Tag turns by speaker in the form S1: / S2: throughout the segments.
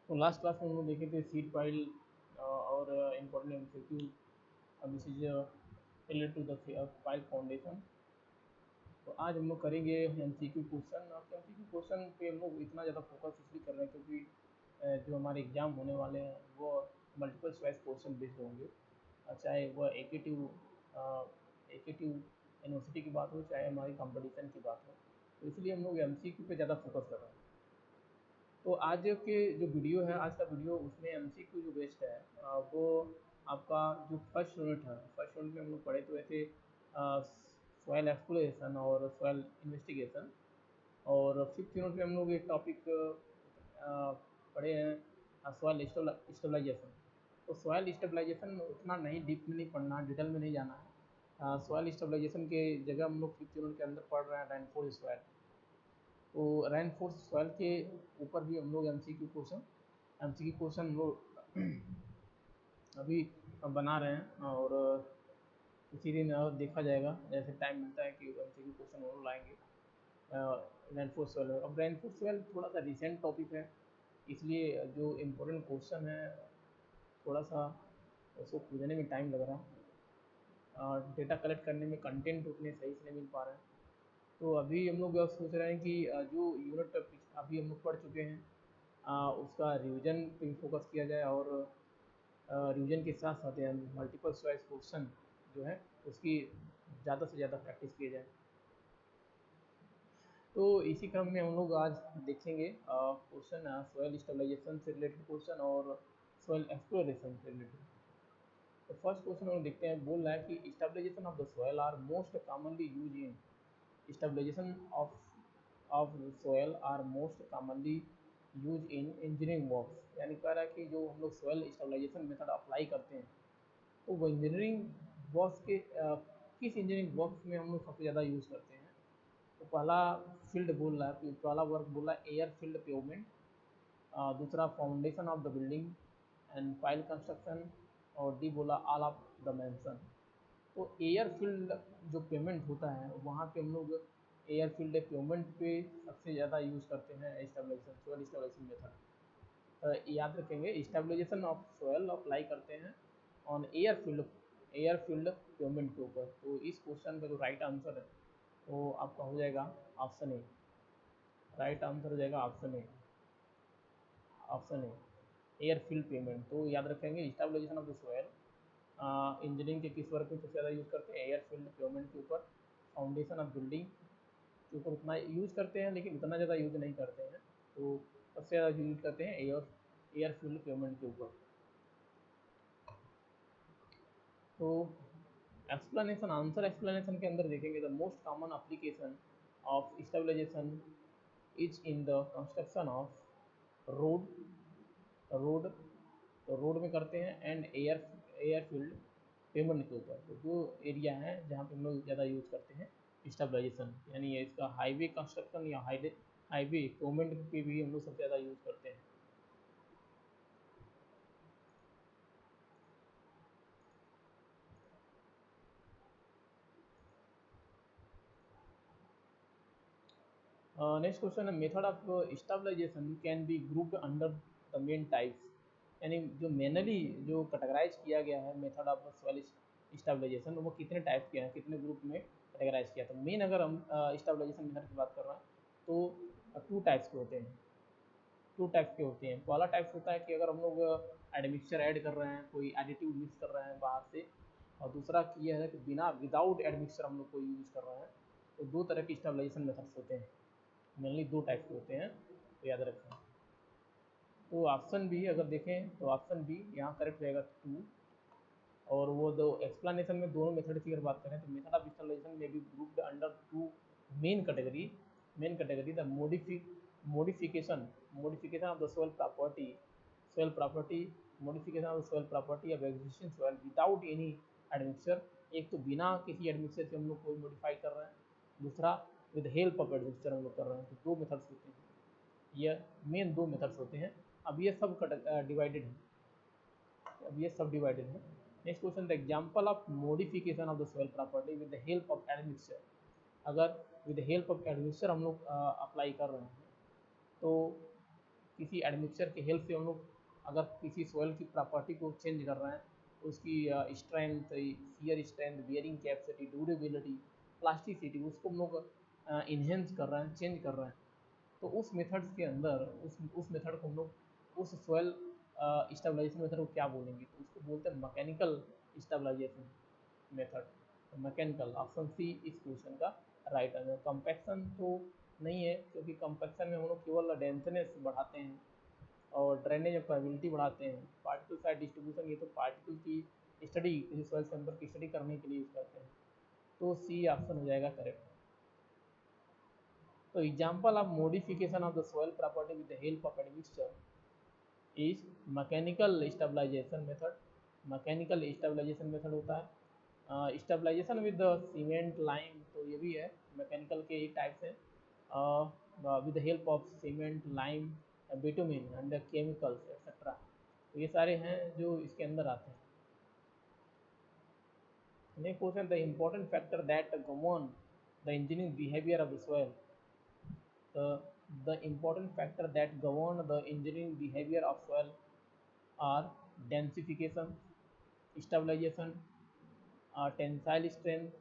S1: तो last class में हम लोग देखे थे सीड फाइल और important MCQ, this is related to the file foundation. तो आज हम लोग करेंगे एमसीक्यू क्वेश्चन। अब एमसीक्यू क्वेश्चन पे हम लोग इतना ज़्यादा फोकस इसलिए कर रहे हैं क्योंकि जो हमारे एग्ज़ाम होने वाले हैं वो मल्टीपल चॉइस क्वेश्चन बेस्ड होंगे। चाहे वह एकेटिव यूनिवर्सिटी की बात हो, चाहे हमारी कंपटीशन की बात हो, तो इसलिए हम लोग एमसीक्यू पे ज़्यादा फोकस कर रहे हैं। तो आज के जो वीडियो है, आज का वीडियो उसमें एमसीक्यू जो बेस्ड है वो आपका जो फर्स्ट यूनिट है, फर्स्ट यूनिट में हम लोग पढ़े तो ऐसे सॉइल एक्सप्लोरेशन और सॉइल इन्वेस्टिगेशन। और फिफ्थ यूनिट में हम लोग एक टॉपिक पढ़े हैं सॉइल स्टेबलाइजेशन। तो सॉइल स्टेबलाइजेशन उतना नहीं डीप में नहीं पढ़ना, डिटेल में नहीं जाना है। सॉइल स्टेबलाइजेशन के जगह हम लोग फिफ्थ यूनिट के अंदर पढ़ रहे हैं रेनफोर्स सॉइल। तो रेनफोर्स सॉइल के ऊपर भी हम लोग एमसीक्यू क्वेश्चन हम लोग अभी बना रहे हैं और इसी दिन देखा जाएगा जैसे टाइम मिलता है कि एमसीक्यू क्वेश्चन और लाएंगे रेनफोर्स सॉइल। अब रेनफोर्स सॉइल थोड़ा सा रिसेंट टॉपिक है, इसलिए जो इम्पोर्टेंट क्वेश्चन है थोड़ा सा उसको खोजने में टाइम लग रहा है, डेटा कलेक्ट करने में कंटेंट उतने सही से नहीं मिल पा रहे हैं। तो अभी हम लोग सोच रहे हैं कि जो यूनिट अभी हम लोग पढ़ चुके हैं उसका रिवीजन पे फोकस किया जाए और रिवीजन के साथ साथ मल्टीपल चॉइस क्वेश्चन जो है उसकी ज़्यादा से ज़्यादा प्रैक्टिस की जाए। तो इसी क्रम में हम लोग आज देखेंगे क्वेश्चन सॉइल स्टेबलाइजेशन से रिलेटेड क्वेश्चन और सॉइल एक्सप्लोरेशन से रिलेटेड। तो फर्स्ट क्वेश्चन हम देखते हैं, बोल रहा है कि stabilization of the soil are most commonly use in stabilization of soil are most commonly use in engineering works. यानी कह रहा है कि जो हम लोग सॉइल स्टेबलाइजेशन मेथड अप्लाई करते हैं तो वो इंजीनियरिंग वर्क्स के किस इंजीनियरिंग वर्क्स में हम लोग सबसे ज़्यादा यूज़ करते हैं। तो पहला फील्ड बोल रहा है, पहला वर्क बोल रहा है एयर फील्ड पेवमेंट, दूसरा foundation of the building and file construction, और डी बोला ऑल ऑफ द मेंशन। तो एयर फील्ड जो पेमेंट होता है वहाँ पे हम लोग एयर फील्ड पेमेंट पे सबसे ज़्यादा यूज़ करते हैं स्टेबलाइजेशन, सॉइल स्टेबलाइजेशन मेथड। याद रखेंगे स्टेबलाइजेशन ऑफ सॉइल अप्लाई करते हैं ऑन एयर फील्ड पेमेंट के ऊपर। तो इस क्वेश्चन का जो राइट आंसर है वो आपका हो जाएगा ऑप्शन ए। राइट आंसर हो जाएगा option A air field pavement. तो याद रखेंगे stabilization of the soil engineering के किस वर्क में सबसे ज़्यादा यूज़ करते हैं, एयर फील्ड पेमेंट के ऊपर, फाउंडेशन ऑफ बिल्डिंग के ऊपर उतना यूज़ करते हैं लेकिन उतना ज़्यादा यूज़ नहीं करते हैं। तो सबसे ज़्यादा यूज करते हैं एयर फील्ड पेमेंट के ऊपर। तो एक्सप्लेनेशन, आंसर एक्सप्लेनेशन के अंदर देखेंगे the most common application of stabilization is in the construction of road road तो रोड में करते हैं एंड एयर फील्ड पेमेंट के ऊपर। तो जो एरिया है जहाँ पे हम लोग ज़्यादा यूज़ करते हैं स्टेबलाइजेशन, यानी ये इसका हाईवे कंस्ट्रक्शन या हाईवे पेमेंट पे भी हम लोग सबसे ज़्यादा यूज़ करते हैं। नेक्स्ट क्वेश्चन है, method of stabilization can be grouped under the main types. यानी जो मेनली जो कैटेगराइज किया गया है मेथड ऑफ सॉइल स्टेबलाइजेशन वो कितने टाइप के हैं, कितने ग्रुप में कैटेगराइज किया। तो मेन अगर हम स्टेबलाइजेशन मेथड की बात कर रहे हैं तो टू टाइप्स के होते हैं। पहला टाइप्स होता है कि अगर हम लोग एडमिक्सचर ऐड कर रहे हैं, कोई एडिटिव मिक्स कर रहे हैं बाहर से, और दूसरा किया है कि विदाउट एडमिक्सचर हम लोग कोई यूज़ कर रहे हैं। तो दो तरह के स्टेबलाइजेशन मेथड्स होते हैं, मेनली दो टाइप के होते हैं, तो याद रखें। तो ऑप्शन बी अगर देखें तो ऑप्शन बी यहाँ करेक्ट रहेगा 2। और वो दो एक्सप्लेनेशन में दोनों मेथड की अगर बात करें तो मेथड ऑफ स्टेबलाइजेशन में भी grouped under to main category the modification of the soil property modification of the soil property of existing soil without any admixture। एक तो बिना किसी एडमिक्सचर से हम लोग कोई मॉडिफाई कर रहे हैं, दूसरा विद हेल्प ऑफ एडमिक्सचर हम लोग कर रहे हैं। तो दो मेथड्स होते हैं, ये मेन दो मेथड्स होते हैं। अब ये सब डिवाइडेड है, next question, the example of modification of the soil property with the help of admixture. अगर विद हेल्प ऑफ एडमिक्सचर हम लोग अप्लाई कर रहे हैं तो किसी एडमिक्सचर के हेल्प से हम लोग अगर किसी सॉइल की प्रॉपर्टी को चेंज कर रहे हैं, उसकी strength, shear strength, bearing capacity, durability, plasticity, उसको हम लोग इन्हेंस कर रहे हैं, चेंज कर रहे हैं, तो उस मेथड्स के अंदर उस मेथड को हम लोग उस सॉइल स्टेबलाइजेशन मेथड को क्या बोलेंगे, तो उसको बोलते हैं mechanical stabilization method. Mechanical, option C इस क्वेश्चन का राइट आंसर। कंपैक्शन तो नहीं है, क्योंकि कंपैक्शन में हम लोग केवल डेंसनेस बढ़ाते हैं और ड्रेनेज और परमेबिलिटी बढ़ाते हैं। पार्टिकल साइज डिस्ट्रीब्यूशन, ये तो पार्टिकल की स्टडी, किसी सॉइल सैंपल की स्टडी करने के लिए यूज करते हैं, तो सी ऑप्शन हो जाएगा करेक्ट। तो example of modification of the soil property with the help of admixture is mechanical stabilization method. Mechanical stabilization method होता है। Stabilisation with the cement lime, तो ये भी है, मैकेनिकल के ही टाइप्स हैं, with the help of cement, lime, bitumen and chemicals etcetera, तो ये सारे हैं जो इसके अंदर आते हैं। Next question, the important factor that govern the engineering behaviour of the soil. The important factor that govern the engineering behavior of soil are densification, stabilization, tensile strength,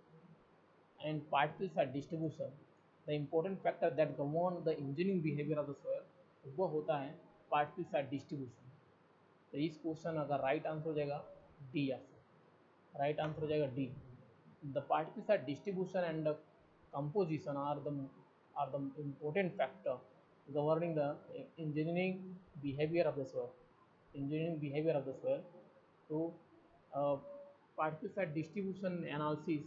S1: and particle size distribution. The important factor that govern the engineering behavior of the soil वो होता है particle size distribution. तो इस question अगर right answer हो जाएगा D option, right answer हो जाएगा D. The particle size distribution and composition are the important factor governing the engineering behavior of the soil, engineering behavior of the soil। तो particle size distribution analysis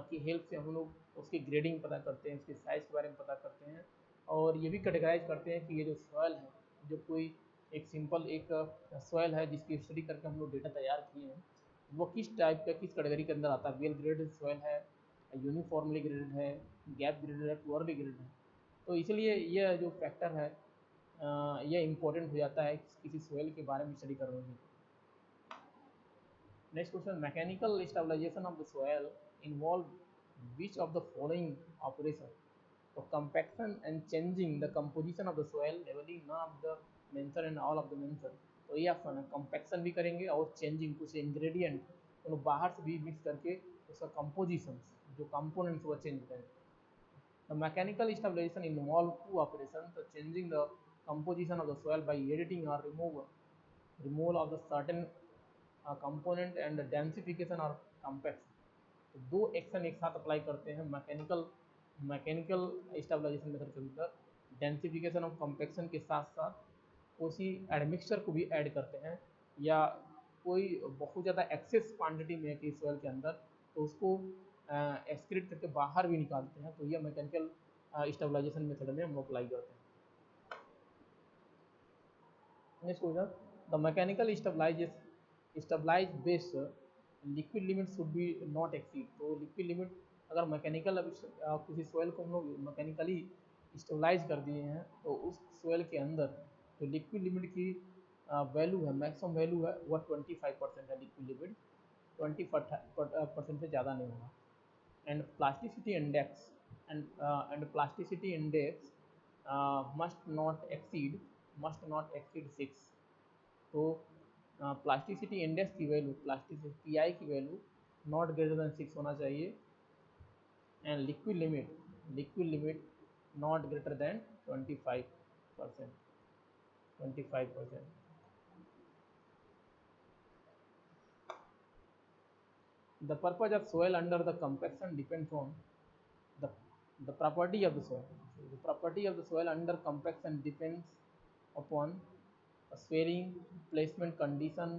S1: की help से हम लोग उसकी grading पता करते हैं, उसके साइज के बारे में पता करते हैं, और ये भी कैटेगराइज करते हैं कि ये जो सॉइल है, जो कोई एक सिंपल एक सॉइल है जिसकी स्टडी करके हम लोग डेटा तैयार किए हैं, वो किस टाइप का, किस कैटेगरी के अंदर आता है। वेल ग्रेडेड सॉइल है, यूनिफॉर्मली ग्रेडेड है, गैप ग्रेडेड है, पुअरली ग्रेडेड है। तो इसलिए यह जो फैक्टर है यह इम्पोर्टेंट हो जाता है किसी सॉइल के बारे में स्टडी करने में। Next question, mechanical stabilization of the soil involve which of the following operation. तो compaction and changing the composition of the soil, levelling, none of the mention and all of the mention. तो ये option है, compaction भी करेंगे और changing, कुछ ingredient तो बाहर से भी मिक्स करके उसका कंपोजिशन, जो कंपोनेंट्स वो चेंज करेंगे। The mechanical stabilization involve two operations: so changing the composition of the soil by editing or removal of the certain component and densification or compaction। तो दो एक्शन एक साथ अप्लाई करते हैं मैकेनिकल स्टेबलाइजेशन मेथड के अंदर। Densification और compaction के साथ साथ उसी एडमिक्सचर को भी ऐड करते हैं, या कोई बहुत ज़्यादा एक्सेस क्वांटिटी में है सॉइल के अंदर, तो उसको एक्सक्रीट करके बाहर भी निकालते हैं। तो यह मैकेनिकल स्टेबलाइजेशन मेथड में हम अप्लाई करते हैं। Next question, the mechanical stabilise base liquid limit should be not exceed. तो लिक्विड लिमिट, अगर मैकेनिकल किसी सॉइल को हम लोग मैकेनिकली स्टेबलाइज कर दिए हैं, तो उस सॉइल के अंदर जो लिक्विड लिमिट की वैल्यू है, मैक्सिमम वैल्यू है, वह 25% है। लिक्विड लिमिट 20% से ज़्यादा नहीं होगा। And plasticity index and plasticity index must not exceed 6। तो प्लास्टिसिटी इंडेक्स की वैल्यू, प्लास्टिसिटी पीआई की वैल्यू नॉट ग्रेटर देन 6 होना चाहिए। And liquid limit not greater than 25%। The purpose of soil under the compaction depends on the property of the soil. So the property of the soil under compaction depends upon swelling, placement condition,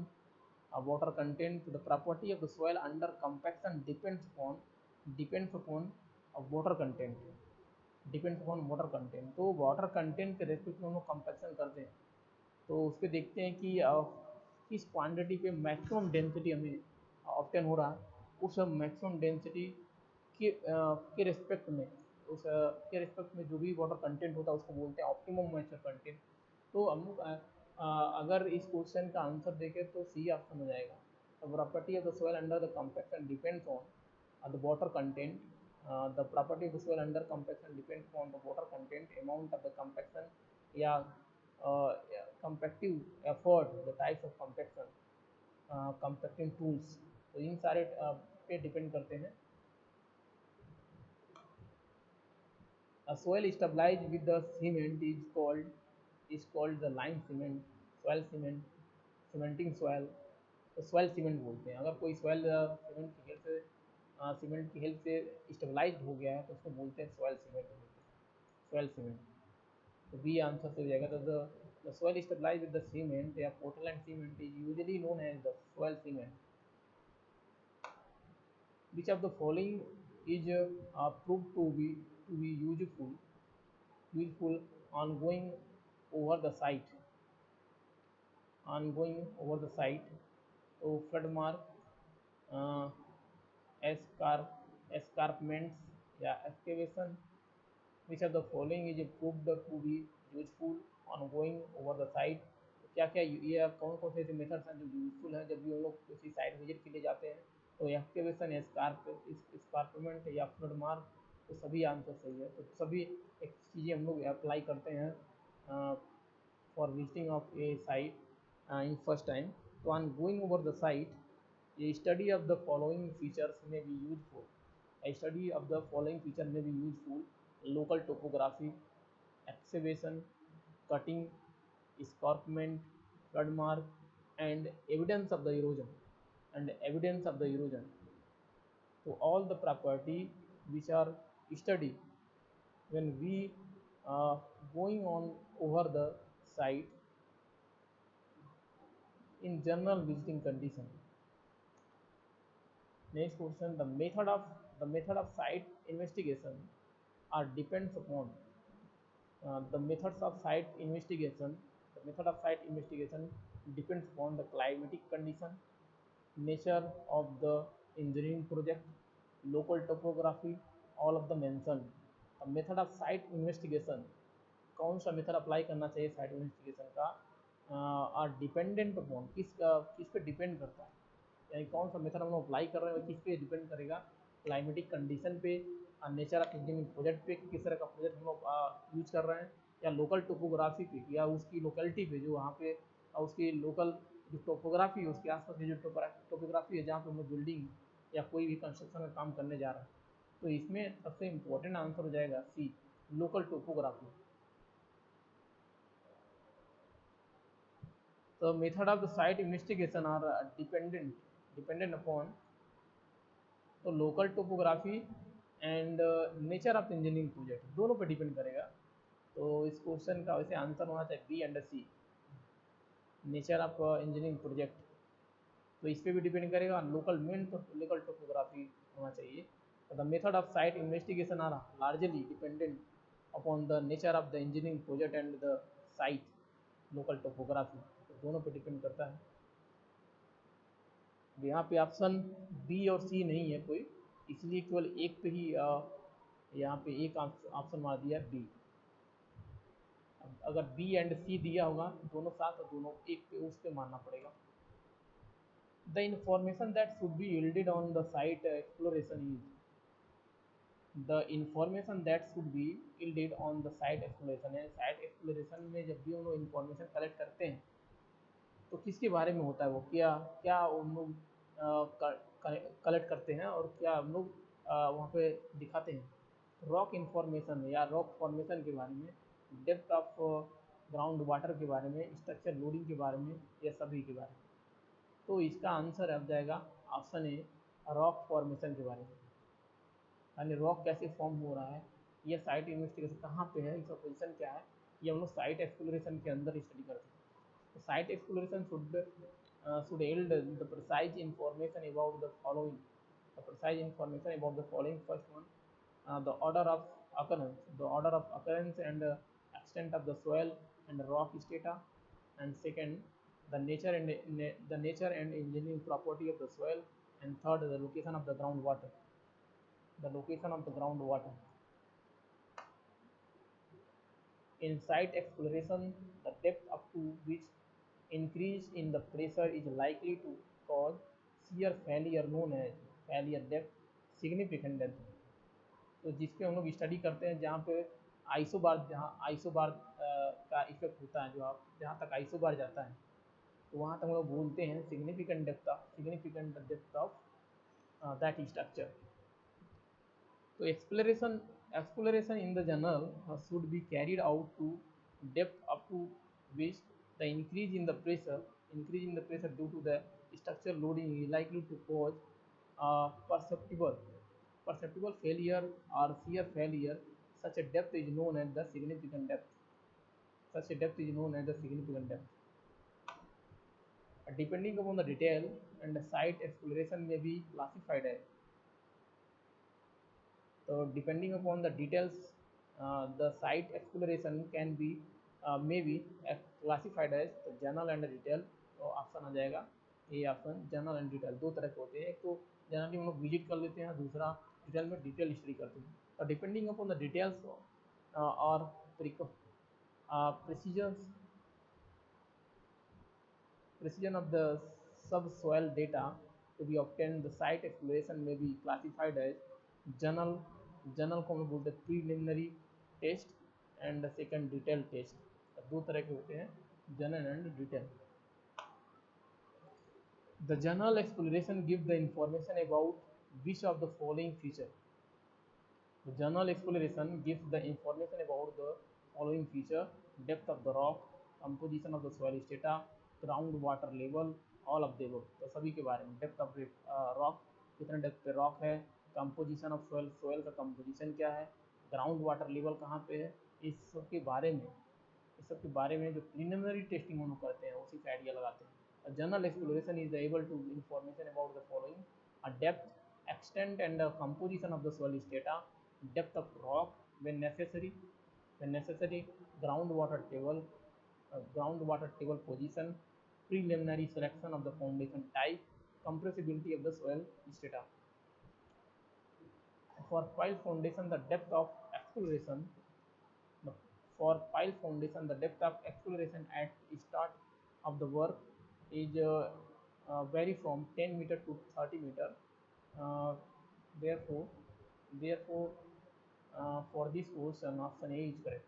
S1: water content. The property of the soil under compaction depends upon water content, तो water content के respect में हम लोग compaction करते हैं, तो उस पर देखते हैं कि किस क्वांटिटी पे मैक्सिमम डेंसिटी हमें ऑब्टेन हो रहा है, उस मैक्सिमम डेंसिटी के रिस्पेक्ट में, जो भी वाटर कंटेंट होता है उसको बोलते हैं ऑप्टिमम मॉइस्चर कंटेंट। तो हम लोग अगर इस क्वेश्चन का आंसर देखें तो सी ऑप्शन हो जाएगा। The property of the soil under the compaction depends on the water content. The property of the soil under compaction depends on the water content, amount of the compaction, या compactive effort, the types of compaction, compacting tools, तो इन सारे पे depend करते हैं. A soil stabilized with the cement is called the lime cement, soil cement, cementing soil. तो soil cement बोलते हैं. अगर कोई soil सीमेंट की हेल्प से स्टेबलाइज हो गया है तो उसको बोलते हैं soil cement. soil cement. तो बी आंसर से हो जाएगा. तो the soil stabilized with the cement या Portland cement is usually known as the soil cement. Which of the following is proved to be useful on going over the site? तो flood mark, escarpments या excavation. Which of the following is proved to be useful on going over the site? क्या क्या ये कौन कौन से ऐसे methods हैं जो यूजफुल हैं जब भी हम लोग किसी साइट विजिट के लिए जाते हैं? तो एक्सकेवेशन, एस्कारपमेंट या फ्लड मार्क, तो सभी आंसर सही है. तो सभी एक चीज़ें हम लोग अप्लाई करते हैं for visiting of a site in first time. तो on going over the site, a study of the following features may be useful. A study of the following feature may be useful: local topography, excavation, cutting, escarpment, flood mark, and evidence of the erosion. So all the property which are studied when we going on over the site in general visiting condition. Next question: the method of site investigation are depends upon the methods of site investigation. The method of site investigation depends upon the climatic condition, nature of the engineering project, local topography, all of the mentioned. The method of site investigation, कौन सा method apply करना चाहिए site investigation का, are dependent upon, किस पे depend करता है, यानी कौन सा मेथड हम लोग अप्लाई कर रहे हैं किस पे डिपेंड करेगा? क्लाइमेटिक कंडीशन पे, नेचर ऑफ इंजीनियरिंग प्रोजेक्ट पे, किस तरह का प्रोजेक्ट हम लोग यूज कर रहे हैं, या लोकल टोपोग्राफी पे, या उसकी लोकेलिटी पे जो वहाँ पे उसकी लोकल जो टोपोग्राफी है उसके आसपास की जो टोपोग्राफी है जहाँ पे हम लोग बिल्डिंग या कोई भी कंस्ट्रक्शन का काम करने जा रहे हैं. तो इसमें सबसे इम्पोर्टेंट आंसर हो जाएगा सी, लोकल टोपोग्राफी. तो method of the site investigation are dependent upon तो local topography and nature of engineering project, दोनों पे डिपेंड करेगा. तो इस क्वेश्चन का वैसे आंसर होना चाहिए B and C, nature of engineering project. तो इस पे भी डिपेंड करेगा. लोकल मेन तो लोकल टोपोग्राफी होना चाहिए. The method of site investigation are largely dependent upon the nature of the engineering project and the site local topography, तो दोनों पे डिपेंड करता है. यहाँ पे ऑप्शन बी और सी नहीं है कोई, इसलिए केवल एक पे ही यहाँ पे एक ऑप्शन मार दिया बी. अगर बी एंड सी दिया होगा दोनों साथ तो दोनों एक पे उस पे मानना पड़ेगा. The information that should be yielded on the site exploration is, the information that should be yielded on the site exploration है. साइट एक्सप्लोरेशन में जब भी हम लोग इन्फॉर्मेशन कलेक्ट करते हैं तो किसके बारे में होता है वो, क्या क्या हम लोग कलेक्ट करते हैं और क्या हम लोग वहाँ पे दिखाते हैं? रॉक इन्फॉर्मेशन या रॉक फॉर्मेशन के बारे में, डेप्थ ऑफ ग्राउंड वाटर के बारे में, स्ट्रक्चर लोडिंग के बारे में, या सभी के बारे में. तो इसका आंसर अब जाएगा ऑप्शन ए, रॉक फॉर्मेशन के बारे में. यानी रॉक कैसे फॉर्म हो रहा है, ये साइट इन्वेस्टिगेशन कहाँ पे है, इसका पोजीशन क्या है, ये हम लोग साइट एक्सप्लोरेशन के अंदर स्टडी करते हैं. तो site exploration should yield the precise information about the following. First one, the order of occurrence and extent of the soil and rock strata. And second, the nature and engineering property of the soil. And third, the location of the groundwater. In site exploration, the depth up to which increase in the pressure is likely to cause shear failure known as failure depth, significant depth. तो जिस पे हम लोग study करते हैं जहाँ पे isobar, जहाँ आइसोबार का इफेक्ट होता है, जो आप जहाँ तक आइसोबार जाता है तो वहाँ तक हम लोग बोलते हैं significant depth of that structure. तो exploration in the journal should be carried out to depth up to which the increase in the pressure due to the structural loading is likely to cause perceptible failure or shear failure. Such a depth is known as the significant depth. Such a depth is known as the significant depth. Depending upon the detail and the site, exploration may be classified as. So depending upon the details, the site exploration can be may be classified as general and detail. तो option आ जाएगा ये option, general and detail. दो तरह के होते हैं, एक तो जनरली हम लोग विजिट कर लेते हैं, दूसरा डिटेल में डिटेल स्टडी करते हैं। और डिपेंडिंग अपॉन द डिटेल्स और precision of the subsoil data to be obtained, the site exploration may be classified as general को हम लोग बोलते हैं preliminary test and second detail test. दो तरह के होते हैं, general and detail. The general exploration give the information about which of the following feature. The general exploration gives the information about the following feature: depth of the rock, composition of the soil strata, ground water level, all of the above। तो सभी के बारे में, depth of rock, कितना depth पे rock है, composition of soil, soil का composition क्या है, ग्राउंड वाटर लेवल कहाँ पे है, इस सब के बारे में, इस सब के बारे में जो प्रीलिमिनरी टेस्टिंग हम लोग करते हैं उसी से आइडिया लगाते हैं। General exploration is able to information about the following: a depth, extent and composition of the soil strata, depth of rock when necessary, groundwater table position, preliminary selection of the foundation type, compressibility of the soil strata. For pile foundation, the depth of exploration at start of the work is vary from 10 meter to 30 meter. Therefore, for this question, option A is correct.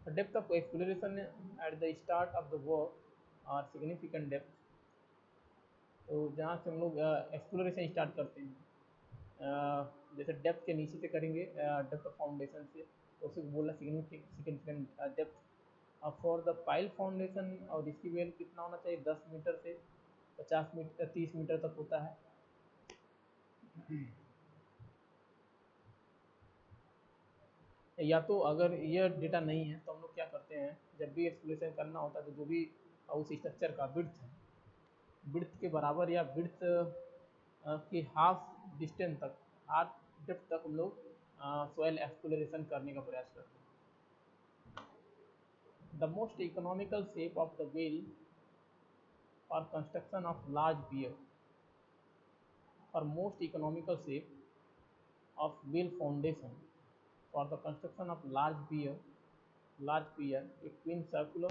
S1: The depth of exploration at the start of the work are significant depth। तो जहाँ से हम लोग exploration start करते हैं, जैसे depth के नीचे से करेंगे, डेप्थ ऑफ फाउंडेशन से, तो उसे बोला significant depth. For the pile foundation और इसकी वेल कितना होना चाहिए, 10 मीटर से 50 मीटर 30 मीटर तक होता है। या तो अगर ये डेटा नहीं है तो हम लोग क्या करते हैं, जब भी एक्सप्लोरेशन करना होता है तो जो भी उस स्ट्रक्चर का विड्थ के बराबर या विड्थ की हाफ डिस्टेंस तक, हाफ डेप्थ तक हम लोग सॉइल एक्सप्लोरेशन करने का प्रयास करते हैं। The most economical shape of the well for construction of large pier, for most economical shape of well foundation for the construction of large pier, a twin circular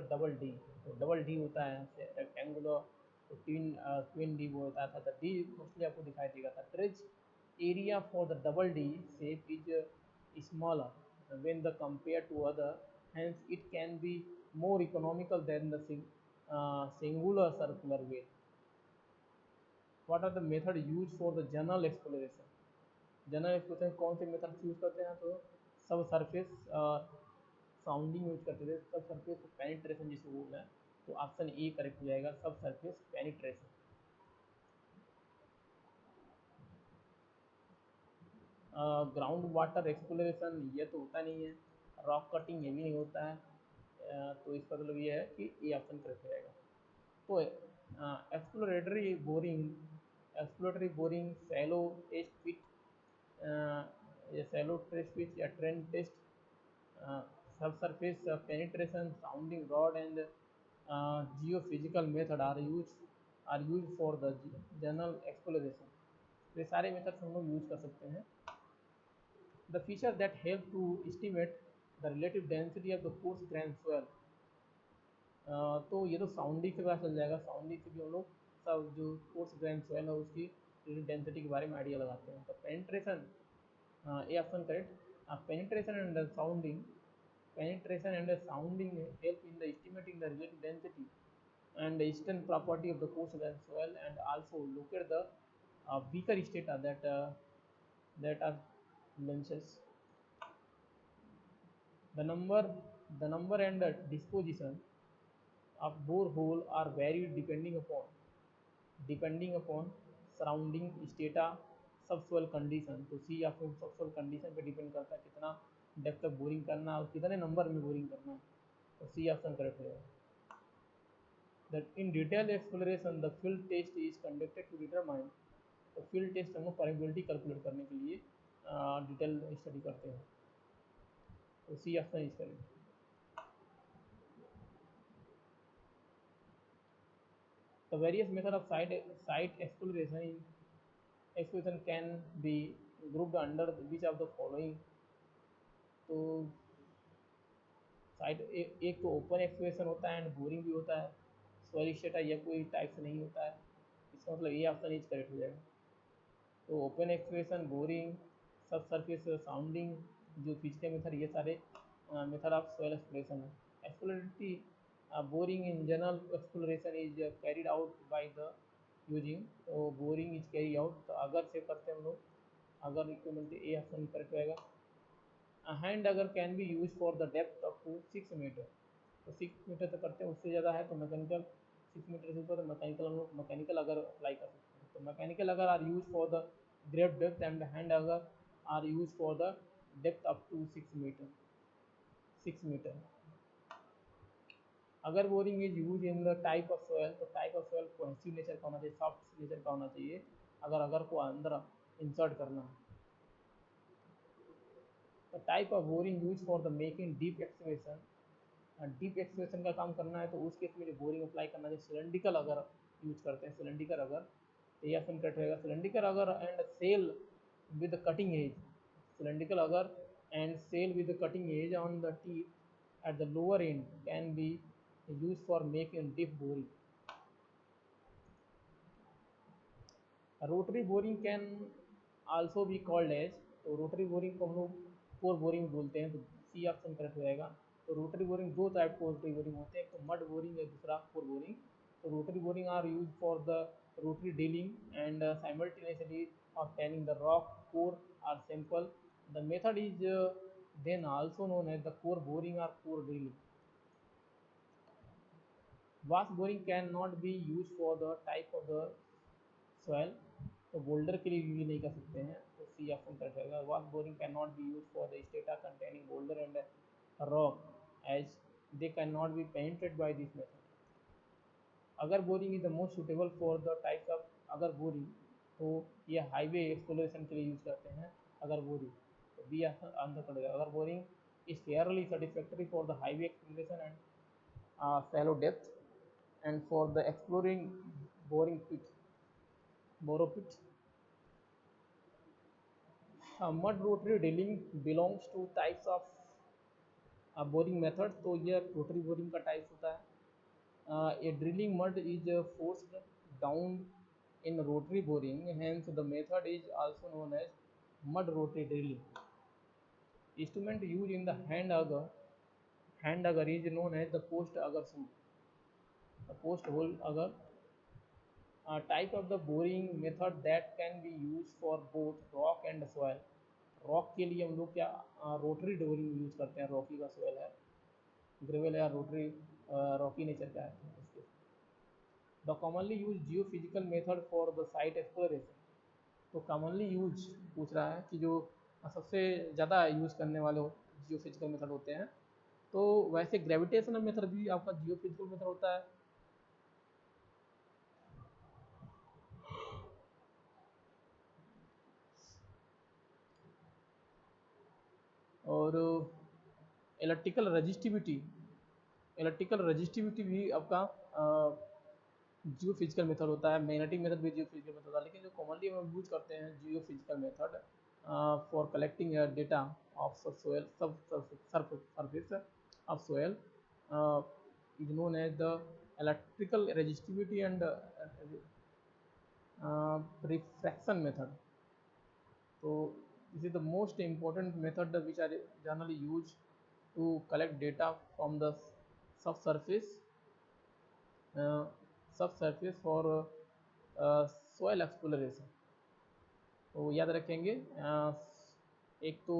S1: double D, तो double D होता है rectangular, तो twin D वो होता था, तो D mostly आपको दिखाई देगा था। Trays area for the double D shape is smaller when the compared to other, hence it can be more economical than the singular circular well. What are the method used for the general exploration? General exploration कौन से method use करते हैं, तो सब surface sounding use करते थे, सब surface penetration जिसे बोल रहे हैं, तो ऑप्शन ए करेक्ट हो जाएगा, सब surface penetration. Ground water exploration ये तो होता नहीं है, रॉक कटिंग ये भी नहीं होता है, तो इसका मतलब ये है कि ए ऑप्शन करेक्ट हो जाएगा। तो exploratory boring, shallow test pit, ये सैलो टेस्ट पिट या trench test, sub surface penetration, sounding rod and geophysical method are use for the general exploration. ये सारे मेथड्स हम लोग यूज कर सकते हैं। The feature that help to estimate the relative density of the coarse grain soil, तो ये तो साउंडिंग से पता चल जाएगा, साउंडिंग से भी हम लोग सब जो कोर्स ग्रेन सोयल है उसकी डेंसिटी के बारे में आइडिया लगाते हैं। तो penetration A option correct. Penetration and sounding. Penetration and sounding help in the estimating the relative density and the eastern property of the coastal soil, and also locate the weaker strata that are lenses. The number, the number and the disposition of borehole are varied depending upon surrounding strata, subsoil condition. तो C या फिर सबसोइल condition पे depend करता है कितना depth तक boring करना है और कितने नंबर में बोरिंग करना है. तो सी ऑप्शन करेक्ट है. That in detail exploration the field test is conducted to determine. तो फील्ड टेस्ट हम लोग परमिबिलिटी कैलकुलेट करने के लिए डिटेल स्टडी करते हैं. तो C option is correct. The various method of site exploration can be grouped under which of the following. तो साइट एक तो ओपन एक्सप्लोरेशन होता है एंड बोरिंग भी होता है. सॉइल स्टेटा या कोई टाइप से नहीं होता है. इसका मतलब ये ऑप्शन इज करेक्ट हो जाएगा. तो open exploration, boring, sub surface sounding, geophysical method, ये सारे मेथड ऑफ सॉइल एक्सप्लोरेशन है. Exploratory boring in general exploration is carried out by the using. तो बोरिंग इज कैरी आउट, तो auger से करते हैं हम लोग, auger equal A option correct रहेगा. Hand auger can be use for the depth up to 6 metre. तो 6 metre तक करते हैं, उससे ज़्यादा है तो मैकेनिकल, 6 मीटर से ऊपर मैकेनिकल हम लोग मैकेनिकल अगर अप्लाई कर सकते हैं. तो mechanical auger are use for the great depth and hand auger are use for the depth up to 6 metre. Auger boring is use in the type of soil, तो type of soil cohesive nature का होना चाहिए, soft nature का होना चाहिए अगर को अंदर इंसर्ट करना है. The type of boring use for the making deep excavation. Deep excavation का काम करना है तो उस केस में जो बोरिंग अप्लाई करना चाहिए, सिलेंड्रिकल अगर यूज करते हैं, सिलेंड्रिकल अगर, तो यह ऑप्शन करेक्ट रहेगा. Cylindrical auger and shell with cutting edge. Cylindrical auger and shell with cutting edge on the tip at the lower end can be used for making deep boring. Rotary boring can also be called as. तो rotary boring को हम लोग core boring बोलते हैं. तो C option correct हो जाएगा. तो रोटरी बोरिंग दो टाइप के रोटरी बोरिंग होते हैं, एक तो मड बोरिंग है, दूसरा कोर बोरिंग. तो rotary boring are use for the rotary drilling and simultaneously obtaining the rock core or sample. The method is then also known as the core boring or core drilling. Vast boring cannot be used for the type of the soil. तो boulder के लिए use नहीं कर सकते हैं. तो C option correct रहेगा. Wash boring can not be use for the strata containing boulder and rock as they can not be penetrated by this method. Auger boring is the most suitable for the types of auger boring, तो ये highway exploration के लिए use करते हैं अगर boring. तो B answer करेगा. अगर boring is fairly satisfactory for the highway exploration and shallow depth and for the exploring boring pit, borrow pit. Mud rotary drilling belongs to types of boring method. तो ये rotary boring का types होता है. A drilling mud is forced down in rotary boring, hence the method is also known as mud rotary drilling. Instrument used in the hand auger is known as the post auger suit. The post hole auger. Type of the boring method that can be used for both rock and soil. Rock के लिए हम लोग क्या rotary boring use करते हैं. Rocky का soil है, gravel या रोटरी रॉकी नेचर का है इसके. The commonly use Jio physical method for the site exploration. तो कॉमनली यूज पूछ रहा है कि जो सबसे ज़्यादा यूज करने वाले जियो फिजिकल मेथड होते हैं. तो वैसे ग्रेविटेशनल मेथड भी आपका जियो फिजिकल मेथड होता है. और इलेक्ट्रिकल रजिस्टिविटी भी आपका जियो फिजिकल मेथड होता है. मैग्नेटिक मेथड भी जियो फिजिकल मेथड होता है. लेकिन जो कॉमनली हम यूज करते हैं geophysical method for collecting data of soil surface of soil is known as the electrical resistivity and refraction method. तो This is the most important method which are generally used to collect data from the subsurface uh, subsurface for soil exploration. तो याद रखेंगे एक तो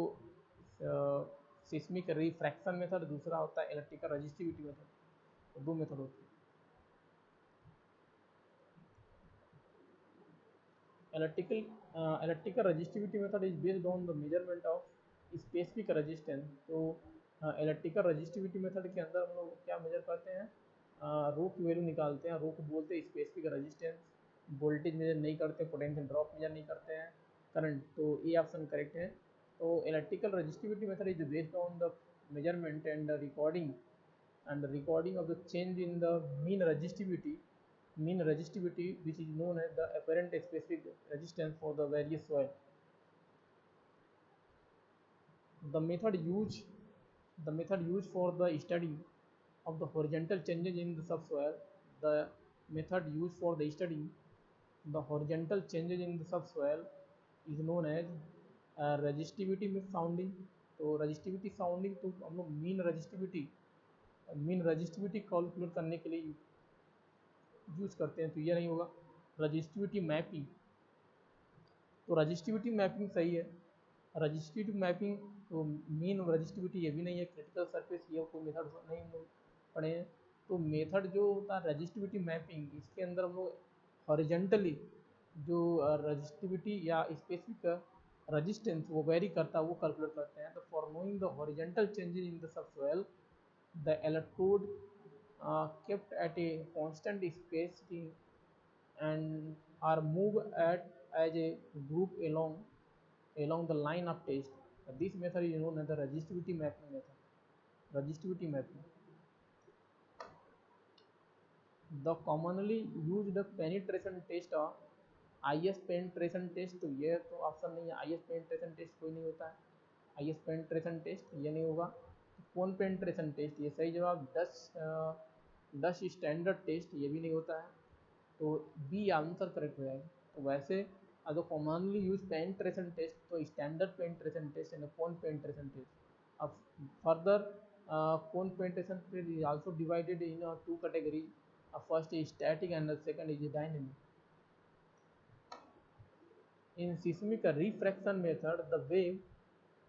S1: seismic refraction method, दूसरा होता है electrical resistivity method. तो दो मेथड होते हैं। Electrical resistivity method is based on the measurement of specific resistance। तो इलेक्ट्रिकल रजिस्टिविटी मेथड के अंदर हम लोग क्या मेजर करते हैं, रो की वैल्यू निकालते हैं। रो को बोलते हैं स्पेसिफिक रेजिस्टेंस। वोल्टेज मेजर नहीं करते, पोटेंशियल ड्रॉप मेजर नहीं करते हैं, करंट। तो ये ऑप्शन करेक्ट है। तो electrical resistivity method is based on the measurement and recording of the change in the mean resistivity, which is known as the apparent specific resistance for the various soil. The method used for the study of the horizontal changes in the subsoil. The method used for the study the horizontal changes in the subsoil is known as resistivity sounding। तो resistivity sounding तो हम लोग mean resistivity calculate करने के लिए use करते हैं। तो ये नहीं होगा। रजिस्टिविटी मैपिंग, तो रजिस्टिविटी मैपिंग सही है। रजिस्टिविटी मैपिंग तो मीन रजिस्टिविटी ये भी नहीं है। क्रिटिकल सरफेस ये कोई मेथड नहीं पढ़े हैं। तो मेथड जो होता है रजिस्टिविटी मैपिंग, इसके अंदर हम लोग हॉरिजेंटली जो रजिस्टिविटी या स्पेसिफिक रजिस्टेंस वो वेरी करता है वो कैलकुलेट करते हैं। तो for knowing the horizontal changes in the subsoil, the electrode kept at a constant spacing and are moved as a group along the line of test. This method is known as the resistivity mapping method. Resistivity mapping. The commonly used penetration test IS penetration test, तो ये तो option नहीं है। IS penetration test कोई नहीं होता है। IS penetration test ये नहीं होगा। कौन पेंट्रेशन टेस्ट, ये सही जवाब। डच स्टैंडर्ड टेस्ट ये भी नहीं होता है। तो बी आंसर करेक्ट हो जाएगा। तो वैसे अगर कॉमनली यूज पेंट्रेशन टेस्ट तो standard penetration test and cone penetration test. अब further cone penetration test is also divided into category. First is static and second is dynamic. In seismic refraction method the wave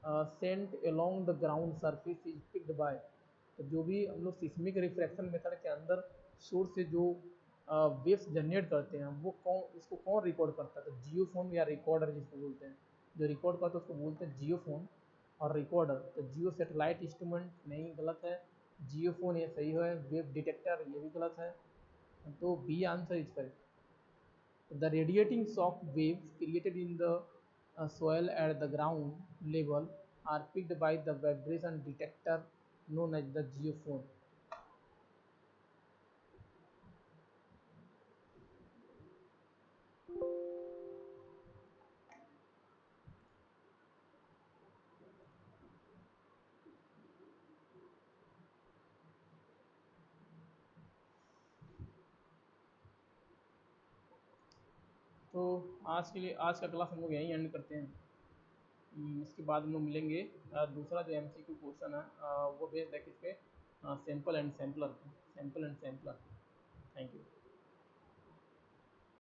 S1: sent along the ground surface is picked by. तो जो भी हम लोग seismic refraction method के अंदर source से जो waves generate करते हैं वो इसको कौन रिकॉर्ड करता है। तो जियोफोन या रिकॉर्डर जिसको बोलते हैं, जो रिकॉर्ड करता है उसको बोलते हैं जियोफोन और रिकॉर्डर। तो जियो सेटेलाइट इंस्ट्रूमेंट नहीं, गलत है। जियोफोन ये सही है। वेव डिटेक्टर ये भी गलत है। तो B answer is correct. The radiating shock waves created in the soil at the ground level are picked by the vibration detector known as the geophone. तो आज का क्लास हम लोग यहीं एंड करते हैं। इसके बाद हम लोग मिलेंगे। दूसरा जो MCQ क्वेश्चन है वो बेस्ड है किस पे, sample and sampler. Thank you.